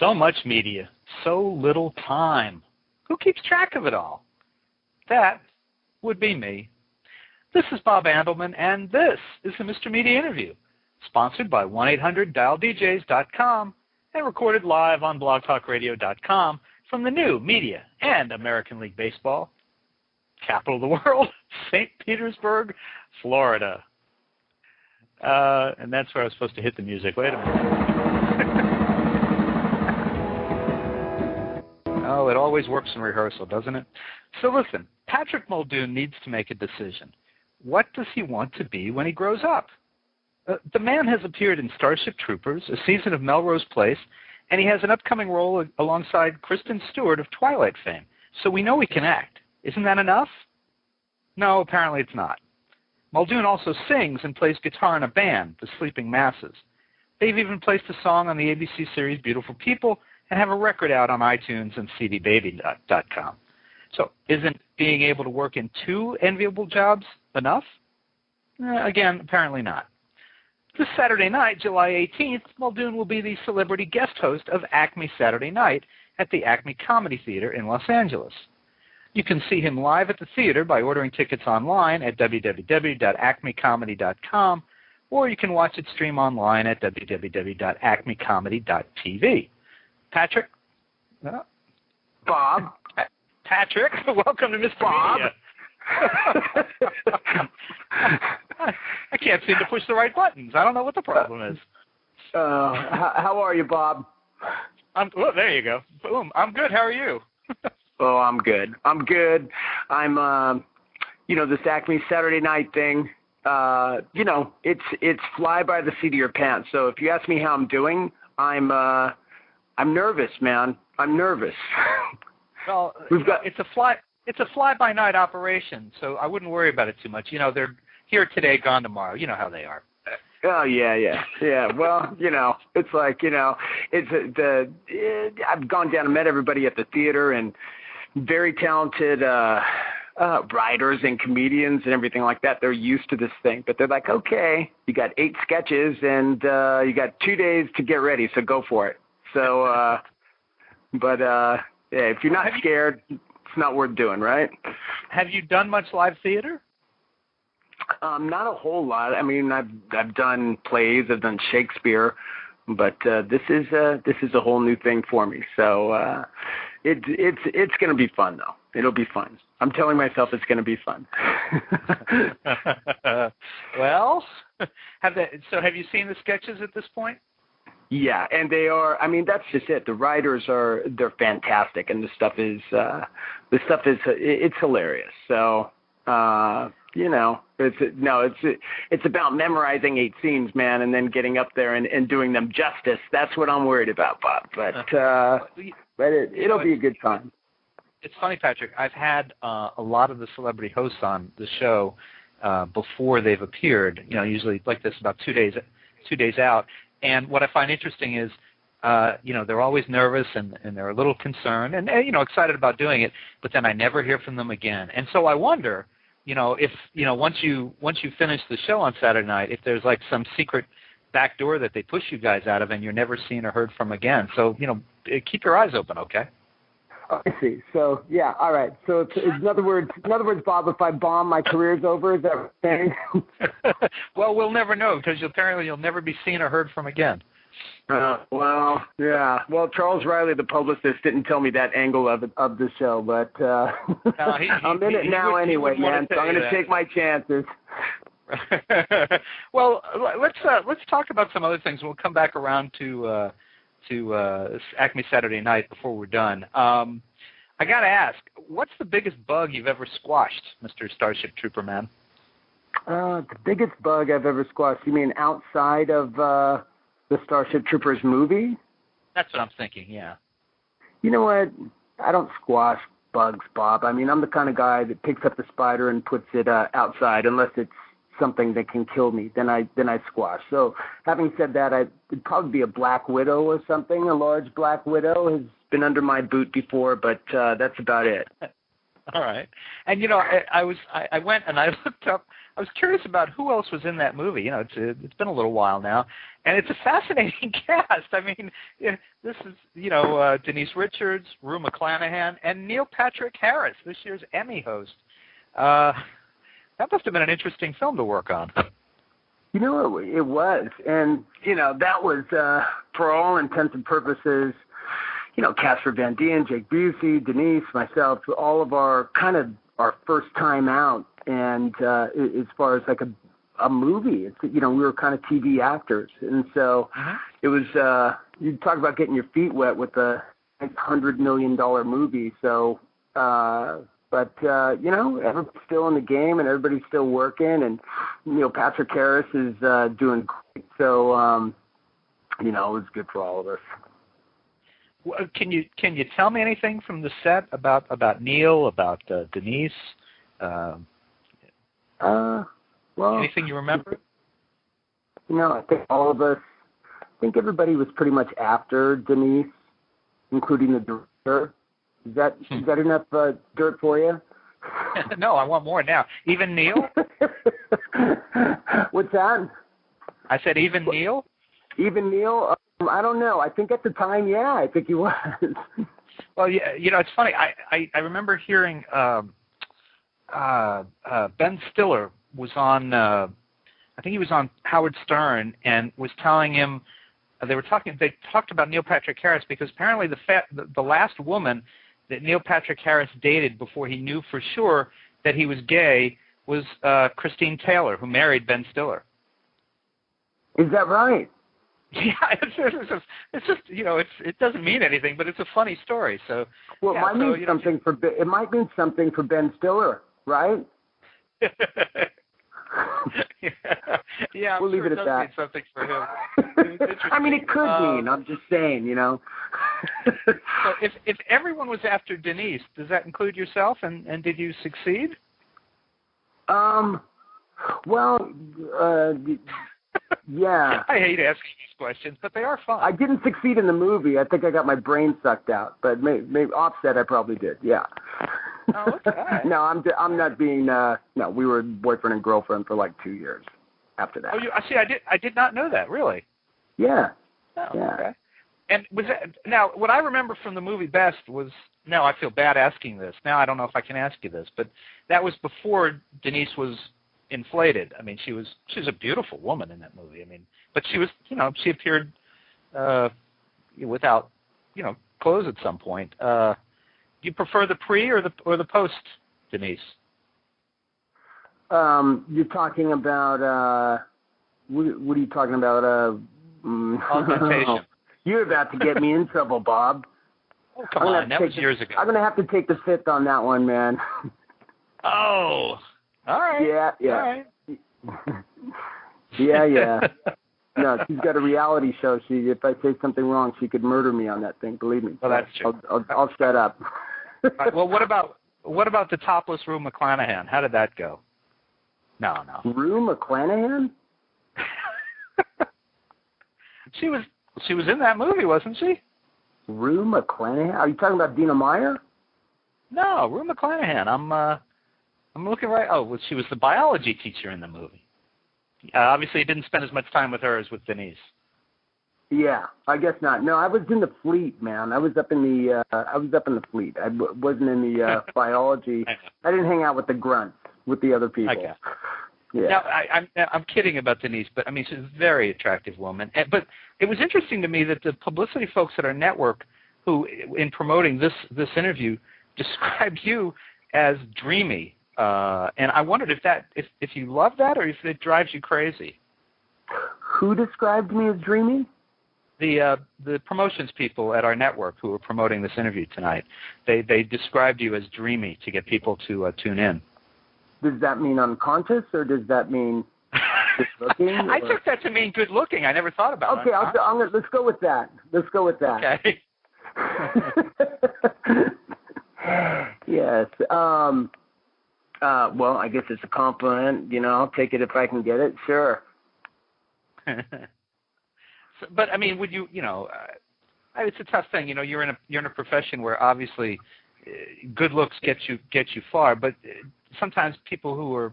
So much media, so little time. Who keeps track of it all? That would be me. This is Bob Andelman, and this is the Mr. Media Interview, sponsored by 1-800-DialDJs.com and recorded live on blogtalkradio.com from the new Media and American League Baseball capital of the world, St. Petersburg, Florida. And that's where I was supposed to hit the music. Wait a minute. Oh, it always works in rehearsal, doesn't it? So listen, Patrick Muldoon needs to make a decision. What does he want to be when he grows up? The man has appeared in Starship Troopers, a season of Melrose Place, and he has an upcoming role alongside Kristen Stewart of Twilight fame. So we know he can act. Isn't that enough? No, apparently it's not. Muldoon also sings and plays guitar in a band, the Sleeping Masses. They've even placed a song on the ABC series Beautiful People and have a record out on iTunes and cdbaby.com. So isn't being able to work in two enviable jobs enough? Again, apparently not. This Saturday night, July 18th, Muldoon will be the celebrity guest host of Acme Saturday Night at the Acme Comedy Theater in Los Angeles. You can see him live at the theater by ordering tickets online at www.acmecomedy.com, or you can watch it stream online at www.acmecomedy.tv. Patrick? Bob? Patrick, welcome to Mr. Bob? Media. I can't seem to push the right buttons. I don't know what the problem is. How are you, Bob? Well, there you go. Boom. I'm good. How are you? Oh, I'm good. I'm this Acme Saturday Night thing, it's fly by the seat of your pants. So if you ask me how I'm doing, I'm nervous, man. I'm nervous. Well, it's a fly-by-night operation, so I wouldn't worry about it too much. They're here today, gone tomorrow. You know how they are. Oh, yeah. Well, it's like, I've gone down and met everybody at the theater, and very talented writers and comedians and everything like that. They're used to this thing, but they're like, okay, you got 8 sketches and you got 2 days to get ready, so go for it. So, yeah, if you're not scared, it's not worth doing, right? Have you done much live theater? Not a whole lot. I mean, I've done plays, I've done Shakespeare, but this is a whole new thing for me. So it's going to be fun, though. It'll be fun. I'm telling myself it's going to be fun. Well, have you seen the sketches at this point? Yeah, and they are. I mean, that's just it. The writers they're fantastic, and the stuff is it's hilarious. So. It's about memorizing 8 scenes, man, and then getting up there and doing them justice. That's what I'm worried about, Bob. But it'll be a good time. It's funny, Patrick. I've had a lot of the celebrity hosts on the show before they've appeared. Usually like this, about 2 days out. And what I find interesting is, they're always nervous and they're a little concerned and excited about doing it. But then I never hear from them again. And so I wonder. If once you finish the show on Saturday night, if there's like some secret back door that they push you guys out of and you're never seen or heard from again. So, keep your eyes open, okay? I see. So, yeah, all right. So, in other words, Bob, if I bomb, my career's over. Is that what you're saying? Well, we'll never know because apparently you'll never be seen or heard from again. Well, yeah. Well, Charles Riley, the publicist, didn't tell me that angle of the show, but I'm in it now anyway, man. So I'm going to take my chances. Well, let's talk about some other things. We'll come back around to Acme Saturday Night before we're done. I got to ask, what's the biggest bug you've ever squashed, Mr. Starship Trooper Man? The biggest bug I've ever squashed? You mean outside of the Starship Troopers movie? That's what I'm thinking, yeah. You know what? I don't squash bugs, Bob. I mean, I'm the kind of guy that picks up the spider and puts it outside unless it's something that can kill me. Then I squash. So having said that, it'd probably be a black widow or something. A large black widow has been under my boot before, but that's about it. All right. And I went and I looked up. I was curious about who else was in that movie. It's been a little while now, and it's a fascinating cast. I mean, this is Denise Richards, Rue McClanahan, and Neil Patrick Harris, this year's Emmy host. That must have been an interesting film to work on. It was, and that was for all intents and purposes. Casper Van Dien, Jake Busey, Denise, myself, all of our first time out. And as far as like a movie, we were kind of TV actors. And so it was, you talk about getting your feet wet with a $100 million movie. So, everybody's still in the game and everybody's still working. And, Neil Patrick Harris is doing great. So, it was good for all of us. Can you tell me anything from the set about Neil, about Denise? Well, anything you remember? I think all of us. I think everybody was pretty much after Denise, including the director. Is that enough dirt for you? No, I want more now. Even Neil? What's that? I said even Neil? Even Neil? I don't know. I think at the time, yeah, I think he was. Well, yeah, it's funny. I remember hearing Ben Stiller was on. I think he was on Howard Stern and was telling him they talked about Neil Patrick Harris because apparently the last woman that Neil Patrick Harris dated before he knew for sure that he was gay was Christine Taylor, who married Ben Stiller. Is that right? Yeah, it's just it doesn't mean anything, but it's a funny story. So well, it might mean something for Ben Stiller, right? Yeah, we'll leave it at that. Mean something for him. I mean, it could mean. I'm just saying, So if everyone was after Denise, does that include yourself? And did you succeed? Well. Yeah. I hate asking these questions, but they are fun. I didn't succeed in the movie. I think I got my brain sucked out, but maybe offset I probably did. Yeah. Oh, okay. No, I'm not being. No, we were boyfriend and girlfriend for like 2 years after that. Oh, I did not know that. Really? Yeah. Oh, yeah. Okay. And was that now? What I remember from the movie best was. Now I feel bad asking this. Now I don't know if I can ask you this, but that was before Denise was inflated. I mean, she was a beautiful woman in that movie. I mean, but she was, she appeared without, clothes at some point. Do you prefer the pre or the post, Denise? You're talking about what are you talking about? Augmentation. You're about to get me in trouble, Bob. Oh, come on, that was years ago. I'm gonna have to take the fifth on that one, man. Oh. All right. Yeah. All right. Yeah. No, she's got a reality show. If I say something wrong, she could murder me on that thing. Believe me. Well, that's true. I'll shut up. Right, well, what about the topless Rue McClanahan? How did that go? No. Rue McClanahan? She was in that movie, wasn't she? Rue McClanahan? Are you talking about Dina Meyer? No, Rue McClanahan. I'm looking right. Oh, well, she was the biology teacher in the movie. Obviously, you didn't spend as much time with her as with Denise. Yeah, I guess not. No, I was in the fleet, man. I was up in the fleet. I wasn't in the biology. I didn't hang out with the grunts, with the other people. Okay. Yeah. Now, I'm kidding about Denise, but I mean, she's a very attractive woman. But it was interesting to me that the publicity folks at our network, who, in promoting this interview, described you as dreamy. And I wondered if you love that or if it drives you crazy. Who described me as dreamy? The promotions people at our network who were promoting this interview tonight, they described you as dreamy to get people to tune in. Does that mean unconscious or does that mean good looking? I took that to mean good looking. I never thought about it. Okay, let's go with that. Okay. Yes. Well, I guess it's a compliment. I'll take it if I can get it. Sure. But I mean, would you? It's a tough thing. You're in a profession where obviously good looks get you far, but sometimes people who are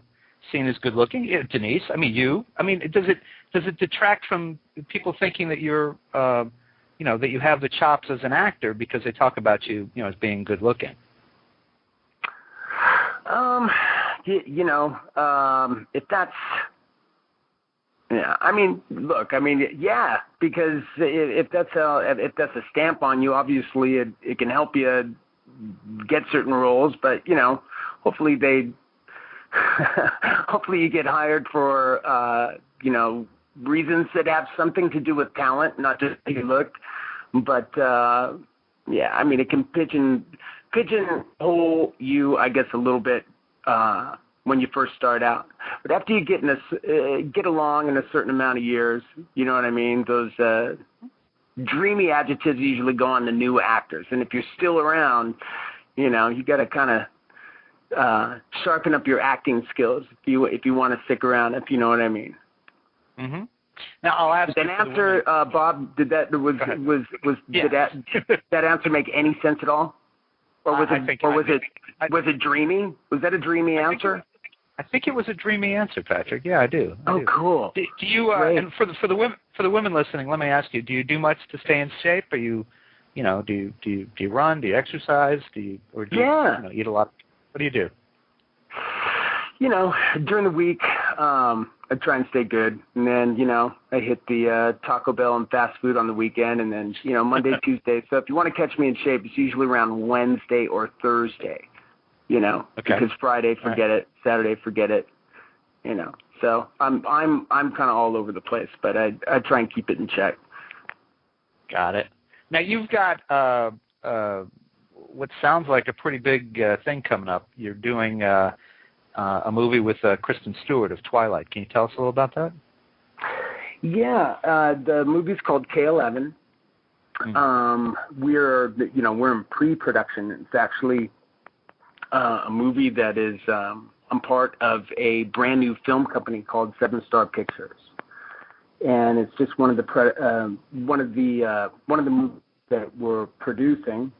seen as good looking, Denise, I mean you, I mean does it detract from people thinking that you're that you have the chops as an actor because they talk about you, as being good looking? If that's, yeah, I mean, look, I mean, yeah, because if that's a stamp on you, obviously it can help you get certain roles, but hopefully hopefully you get hired for reasons that have something to do with talent, not just how you look. But yeah, I mean, it can pigeonhole you, I guess, a little bit when you first start out. But after you get along in a certain amount of years, you know what I mean? Those dreamy adjectives usually go on to new actors, and if you're still around, you got to kind of sharpen up your acting skills if you want to stick around, if you know what I mean. Mm-hmm. Now I'll ask. Did that answer, Bob? Did that did that answer make any sense at all? Or was it dreamy? Was that a dreamy answer? I think it was a dreamy answer, Patrick. Yeah, I do. I do. Cool. Do you? And for the women listening, let me ask you: do you do much to stay in shape? Are you, do you run? Do you exercise? Do you eat a lot? What do you do? During the week, I try and stay good, and then I hit the Taco Bell and fast food on the weekend, and then Monday, Tuesday. So if you want to catch me in shape, it's usually around Wednesday or Thursday. Okay. Because Friday, forget it. Saturday, forget it. So I'm kind of all over the place, but I try and keep it in check. Got it. Now you've got what sounds like a pretty big thing coming up. You're doing a movie with Kristen Stewart of Twilight. Can you tell us a little about that? Yeah, the movie's called K-11. We're in pre-production. It's actually a movie that is I'm part of a brand new film company called 7 Star Pictures, and it's just one of the movies that we're producing,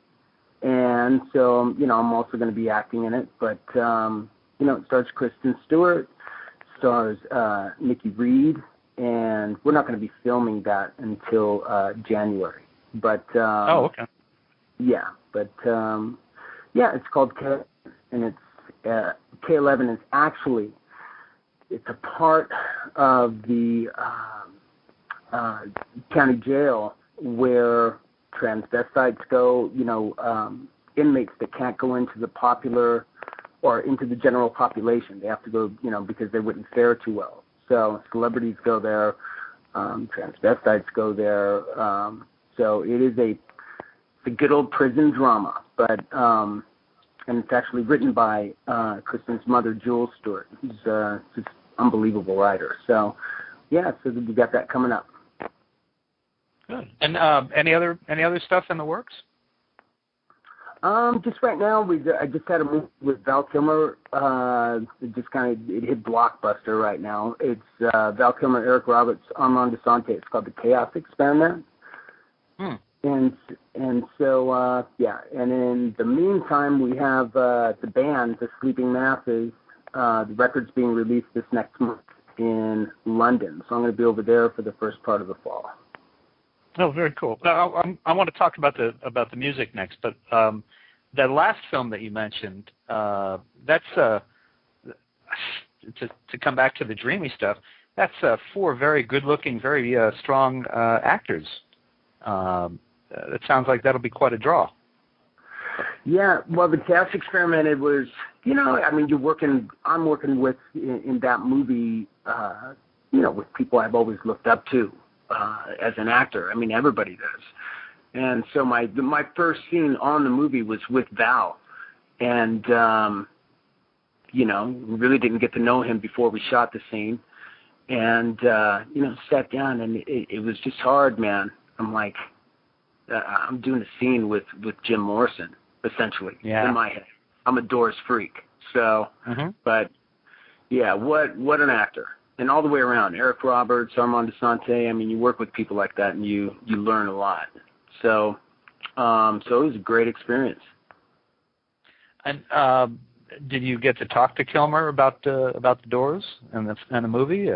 and so I'm also going to be acting in it, but it stars Kristen Stewart, stars Nikki Reed, and we're not going to be filming that until January. But okay. Yeah, but it's called K, and it's K-11 is actually it's a part of the county jail where transvestites go. Inmates that can't go into the popular or into the general population. They have to go, because they wouldn't fare too well. So celebrities go there, transvestites go there. So it is a good old prison drama, but and it's actually written by Kristen's mother, Jules Stewart, who's just unbelievable writer. So yeah, so we got that coming up. Good. And any other stuff in the works? Just right now, I just had a movie with Val Kilmer. It hit blockbuster right now. It's Val Kilmer, Eric Roberts, Armand Desante. It's called The Chaos Experiment. And so and in the meantime, we have the band, The Sleeping Masses. The record's being released this next month in London. So I'm going to be over there for the first part of the fall. Oh, very cool. I want to talk about the music next, but that last film that you mentioned, that's to come back to the dreamy stuff. That's 4 very good-looking, very strong actors. It sounds like that'll be quite a draw. Yeah, well, The Chaos Experiment, it was, I'm working with in that movie, with people I've always looked up to. As an actor, everybody does, and so my first scene on the movie was with Val, and really didn't get to know him before we shot the scene, and sat down, and it was just hard, man. I'm like, I'm doing a scene with Jim Morrison, essentially, in my head. I'm a Doors freak, so, but yeah, what an actor. And all the way around, Eric Roberts, Armand Desante. You work with people like that, and you learn a lot. So, so it was a great experience. And did you get to talk to Kilmer about the Doors and the movie?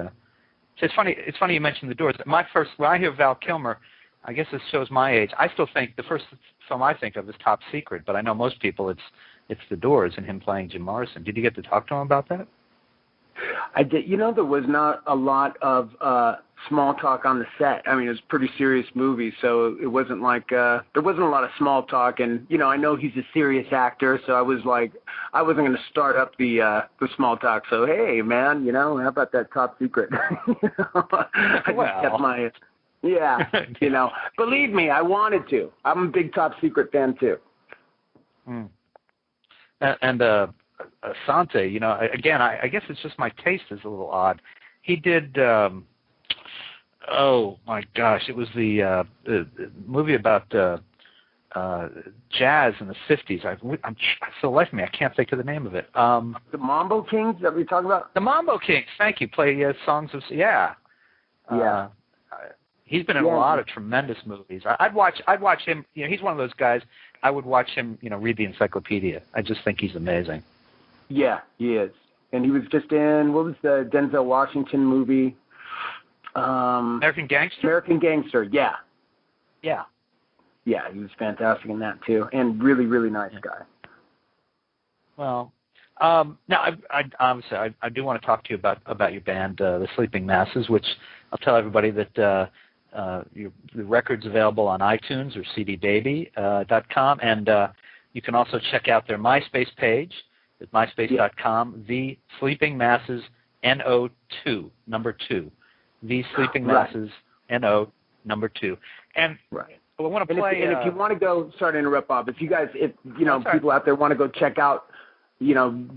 It's funny. It's funny you mentioned the Doors. When I hear Val Kilmer, I guess this shows my age. I still think the first film I think of is Top Secret, but I know most people it's the Doors and him playing Jim Morrison. Did you get to talk to him about that? I did. There was not a lot of small talk on the set. I mean, it was a pretty serious movie, so it wasn't like there wasn't a lot of small talk. And I know he's a serious actor, so I was like, I wasn't going to start up the small talk. So hey, man, how about that Top Secret? I just kept my Believe me, I wanted to. I'm a big Top Secret fan too. Mm. And Asante, again, I guess it's just my taste is a little odd. He did, oh my gosh, it was the movie about jazz in the 50s. I'm so life of me, I can't think of the name of it. The Mambo Kings that we talk about? The Mambo Kings, thank you. Play songs of, yeah. Yeah. He's been in a lot of tremendous movies. I'd watch him. He's one of those guys. I would watch him. Read the encyclopedia. I just think he's amazing. Yeah, he is. And he was just in, what was the Denzel Washington movie? American Gangster. American Gangster. Yeah. Yeah. Yeah, he was fantastic in that too, and really, really nice guy. Well, now obviously I do want to talk to you about your band, the Sleeping Masses, which I'll tell everybody that the record's available on iTunes or cdbaby.com, and you can also check out their MySpace page at myspace.com, The Sleeping Masses NO2, number 2. The Sleeping Masses NO, number 2. And I want to play. And if you want to go, sorry to interrupt, Bob. If people out there want to go check out,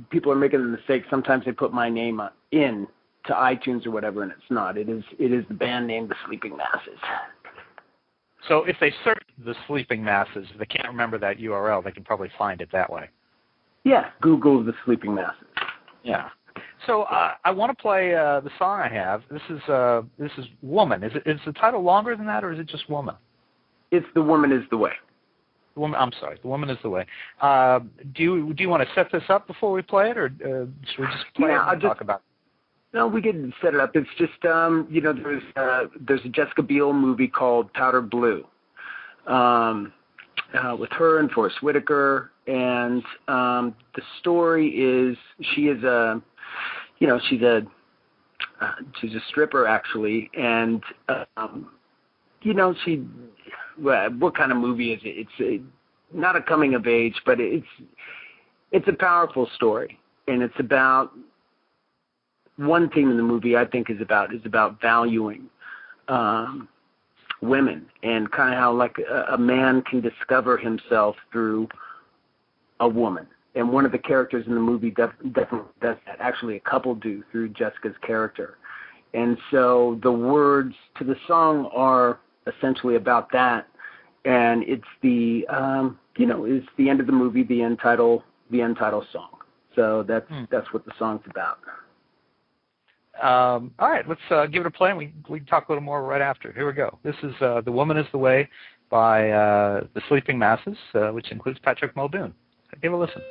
people are making the mistake. Sometimes they put my name in to iTunes or whatever, and it's not. It is the band name, The Sleeping Masses. So if they search The Sleeping Masses, if they can't remember that URL, they can probably find it that way. Yeah, Google The Sleeping Masses. Yeah. So I want to play the song I have. This is Woman. Is the title longer than that, or is it just Woman? It's The Woman Is the Way. The Woman is the Way. Do you want to set this up before we play it, or should we just play it and talk about it? No, we can set it up. It's just, there's a Jessica Biel movie called Powder Blue with her and Forrest Whitaker, and the story is she's a stripper actually, and what kind of movie is it? It's not a coming of age, but it's a powerful story, and it's about one theme in the movie I think is about valuing women, and kind of how like a man can discover himself through a woman. And one of the characters in the movie definitely does that. Actually, a couple do through Jessica's character. And so the words to the song are essentially about that. And it's the it's the end of the movie, the end title song. So that's what the song's about. All right, let's give it a play, and we can talk a little more right after. Here we go. This is The Woman Is the Way by the Sleeping Masses, which includes Patrick Muldoon. Give a listen.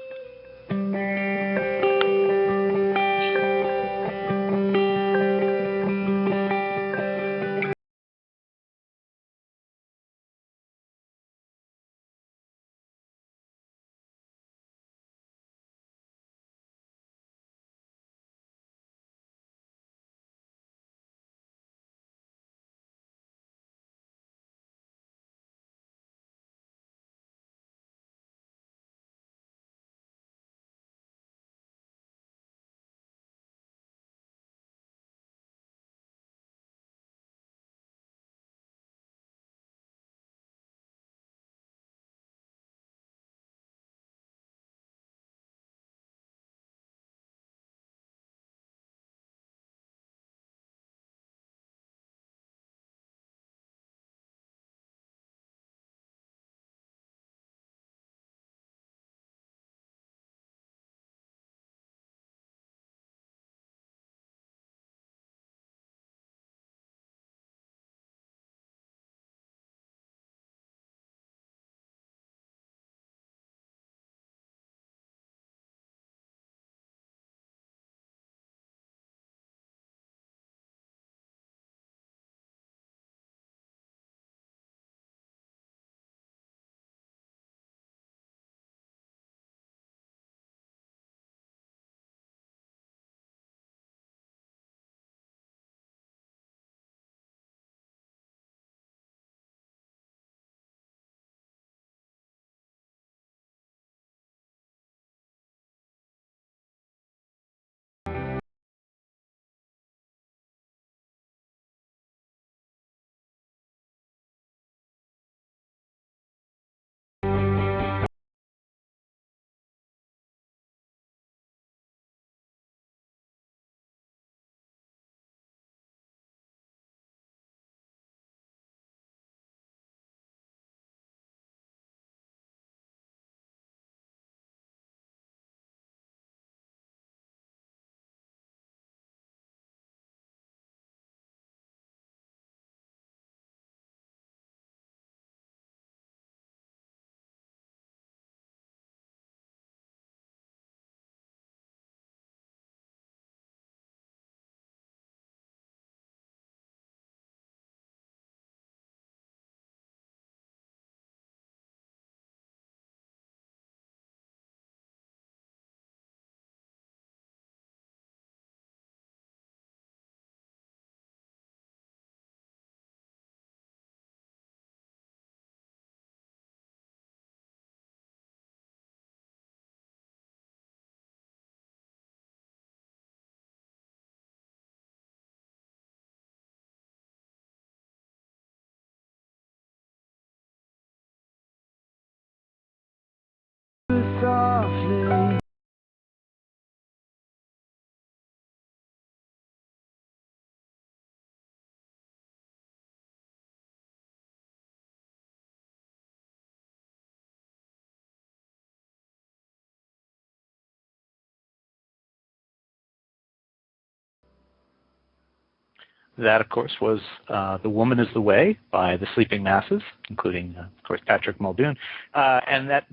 That, of course, was The Woman is the Way by the Sleeping Masses, including, of course, Patrick Muldoon. And that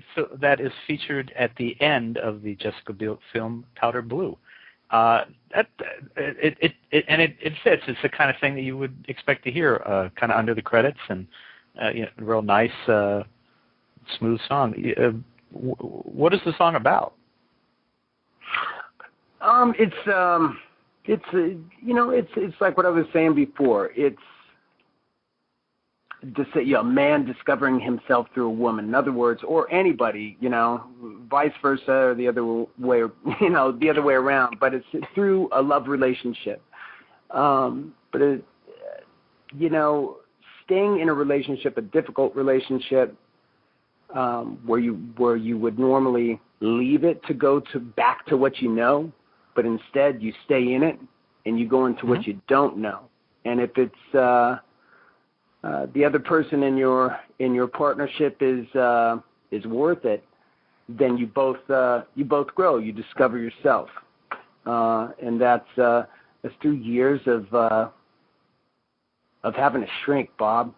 is featured at the end of the Jessica Biel film Powder Blue. It fits. It's the kind of thing that you would expect to hear kind of under the credits, and real nice, smooth song. What is the song about? It's like what I was saying before. It's just a man discovering himself through a woman. In other words, or anybody, vice versa, or the other way, the other way around. But it's through a love relationship. Staying in a relationship, a difficult relationship, where you would normally leave it to go back to what you know. But instead, you stay in it, and you go into what you don't know. And if it's the other person in your partnership is worth it, then you both grow. You discover yourself, and that's through years of having to shrink, Bob.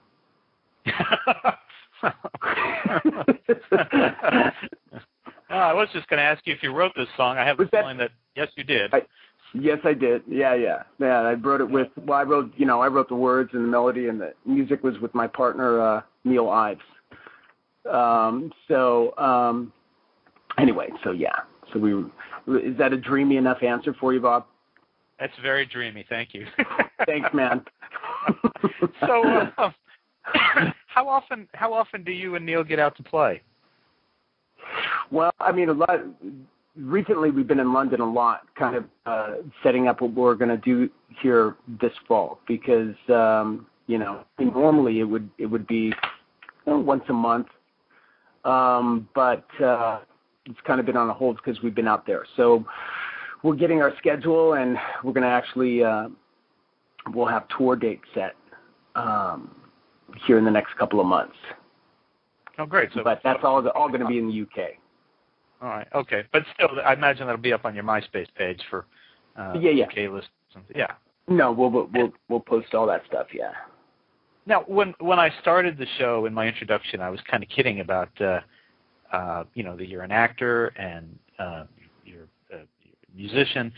I was just going to ask you if you wrote this song. I have a feeling that yes, you did. Yes, I did. Yeah. I wrote it with. Well, I wrote the words and the melody, and the music was with my partner Neil Ives. Anyway, so yeah. So is that a dreamy enough answer for you, Bob? That's very dreamy. Thank you. Thanks, man. So, how often do you and Neil get out to play? Well, I mean, a lot. Recently, we've been in London a lot, kind of setting up what we're going to do here this fall. Because normally it would be once a month, but it's kind of been on a hold because we've been out there. So we're getting our schedule, and we're going to actually we'll have tour dates set here in the next couple of months. Oh, great! But that's all going to be in the UK. All right. Okay. But still, I imagine that'll be up on your MySpace page for UK list. Yeah. No, we'll post all that stuff. Yeah. Now, when I started the show in my introduction, I was kind of kidding about that you're an actor and you're a musician.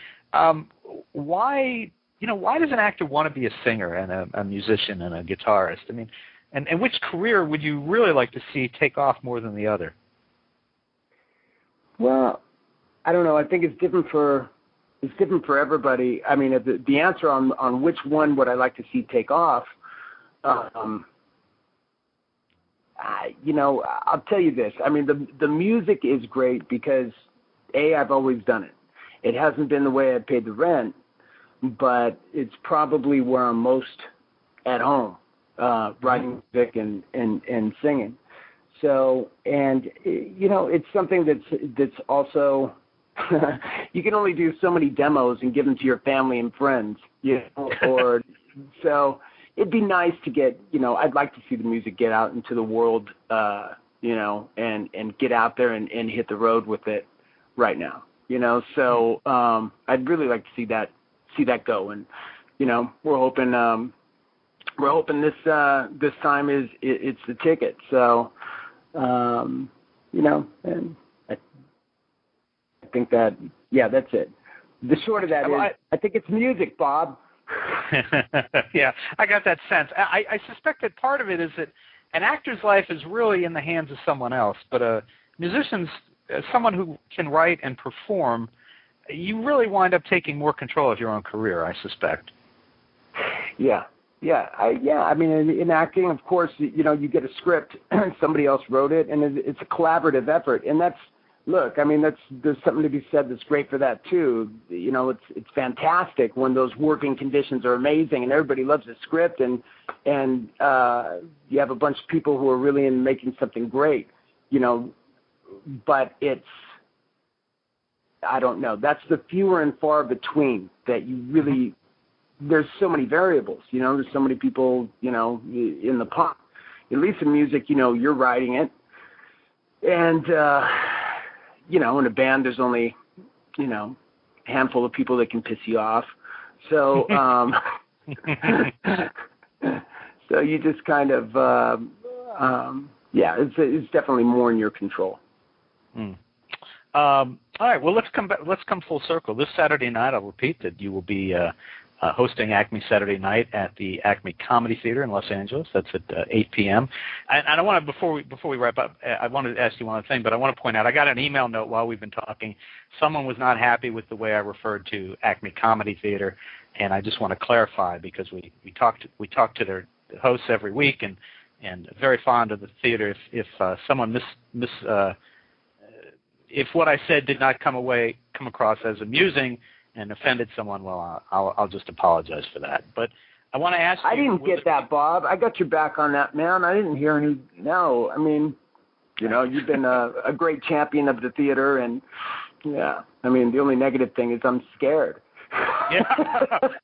Why does an actor want to be a singer and a musician and a guitarist? I mean, and which career would you really like to see take off more than the other? Well, I don't know. I think it's different for everybody. I mean, the answer on which one would I like to see take off, I'll tell you this. I mean, the music is great because I've always done it. It hasn't been the way I paid the rent, but it's probably where I'm most at home, writing music and singing. So, and it's something that's also you can only do so many demos and give them to your family and friends, or so it'd be nice to get, I'd like to see the music get out into the world, and get out there and hit the road with it right now, So I'd really like to see that go, and we're hoping this time it's the ticket. So. And I think that, that's it. The short of that is, I think it's music, Bob. Yeah, I got that sense. I suspect that part of it is that an actor's life is really in the hands of someone else, but a musician's, someone who can write and perform, you really wind up taking more control of your own career, I suspect. Yeah. I mean, in acting, of course, you get a script, somebody else wrote it, and it's a collaborative effort. And there's something to be said that's great for that too. It's fantastic when those working conditions are amazing and everybody loves the script, and you have a bunch of people who are really in making something great. But I don't know. That's the fewer and far between that you really. There's so many variables, there's so many people, in the pot. At least in music, you're writing it. And, in a band, there's only, a handful of people that can piss you off. So, So you just kind of, it's definitely more in your control. All right. Well, let's come full circle. This Saturday night, I'll repeat that you will be hosting Acme Saturday Night at the Acme Comedy Theater in Los Angeles. That's at 8 p.m. And I want to, before we wrap up, I wanted to ask you one other thing, but I want to point out, I got an email note while we've been talking. Someone was not happy with the way I referred to Acme Comedy Theater, and I just want to clarify because we talk to their hosts every week and very fond of the theater. If someone if what I said did not come across as amusing and offended someone, well, I'll just apologize for that. But I want to ask you. I didn't get that, Bob. I got your back on that, man. I didn't hear any. No, I mean, you've been a great champion of the theater, and yeah, I mean, the only negative thing is I'm scared. Yeah,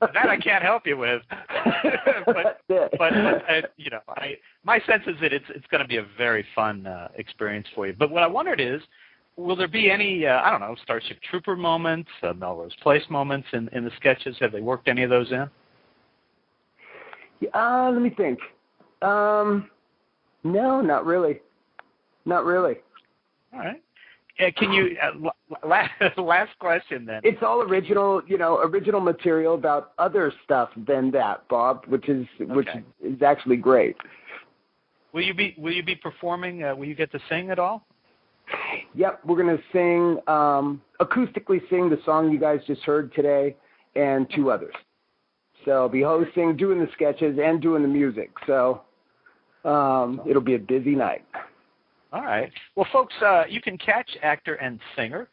that I can't help you with. My sense is that it's going to be a very fun experience for you. But what I wondered is, will there be any, Starship Trooper moments, Melrose Place moments in the sketches? Have they worked any of those in? Let me think. No, not really. Not really. All right. Can you, last question then. It's all original material about other stuff than that, Bob, which is actually great. Will you be performing? Will you get to sing at all? Yep, we're going to sing, acoustically sing the song you guys just heard today and two others. So I'll be hosting, doing the sketches, and doing the music. So it'll be a busy night. All right. Well, folks, you can catch actor and singer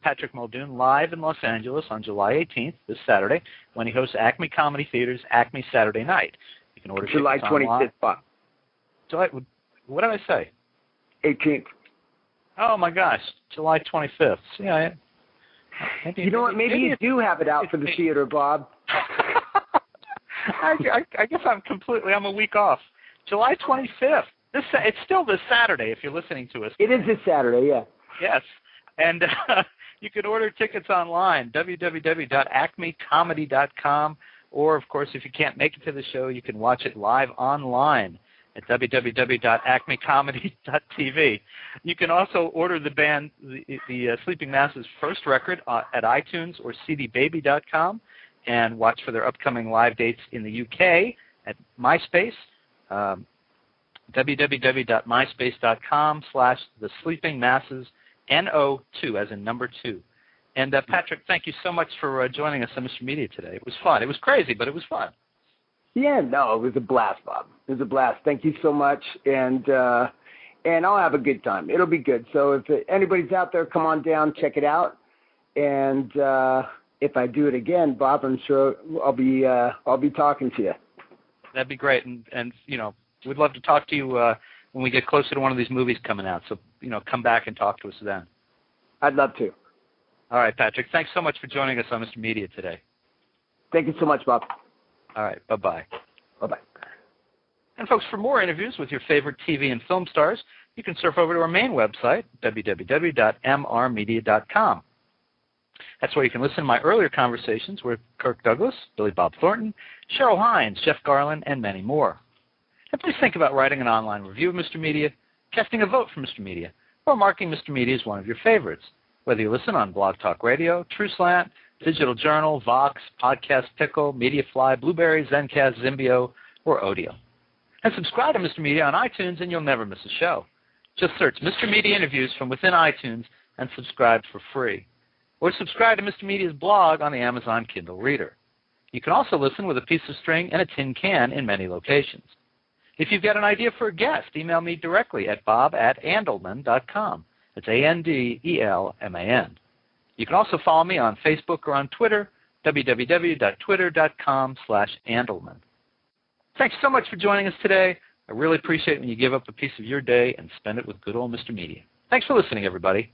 Patrick Muldoon live in Los Angeles on July 18th, this Saturday, when he hosts Acme Comedy Theater's Acme Saturday Night. You can order July 25th, Bob. July, what did I say? 18th. Oh, my gosh, July 25th. Yeah. Maybe you do have it out for the theater, Bob. I guess I'm a week off. July 25th. It's still this Saturday if you're listening to us. It is this Saturday, yeah. Yes. And you can order tickets online, www.acmecomedy.com, or, of course, if you can't make it to the show, you can watch it live online at www.acmecomedy.tv. You can also order the band, the Sleeping Masses' first record at iTunes or cdbaby.com, and watch for their upcoming live dates in the UK at MySpace, www.myspace.com/thesleepingmasses, NO2, as in number 2. And Patrick, thank you so much for joining us on Mr. Media today. It was fun. It was crazy, but it was fun. Yeah, no, it was a blast, Bob. It was a blast. Thank you so much, and I'll have a good time. It'll be good. So if anybody's out there, come on down, check it out. And if I do it again, Bob, I'm sure I'll be talking to you. That'd be great, and we'd love to talk to you when we get closer to one of these movies coming out. So come back and talk to us then. I'd love to. All right, Patrick. Thanks so much for joining us on Mr. Media today. Thank you so much, Bob. All right. Bye-bye. Bye-bye. And, folks, for more interviews with your favorite TV and film stars, you can surf over to our main website, www.mrmedia.com. That's where you can listen to my earlier conversations with Kirk Douglas, Billy Bob Thornton, Cheryl Hines, Jeff Garland, and many more. And please think about writing an online review of Mr. Media, casting a vote for Mr. Media, or marking Mr. Media as one of your favorites, whether you listen on Blog Talk Radio, TrueSlant, Digital Journal, Vox, Podcast Pickle, Mediafly, Blueberry, Zencast, Zimbio, or Odeo. And subscribe to Mr. Media on iTunes and you'll never miss a show. Just search Mr. Media Interviews from within iTunes and subscribe for free. Or subscribe to Mr. Media's blog on the Amazon Kindle Reader. You can also listen with a piece of string and a tin can in many locations. If you've got an idea for a guest, email me directly at bob@andelman.com. That's ANDELMAN. You can also follow me on Facebook or on Twitter, www.twitter.com/Andelman. Thanks so much for joining us today. I really appreciate it when you give up a piece of your day and spend it with good old Mr. Media. Thanks for listening, everybody.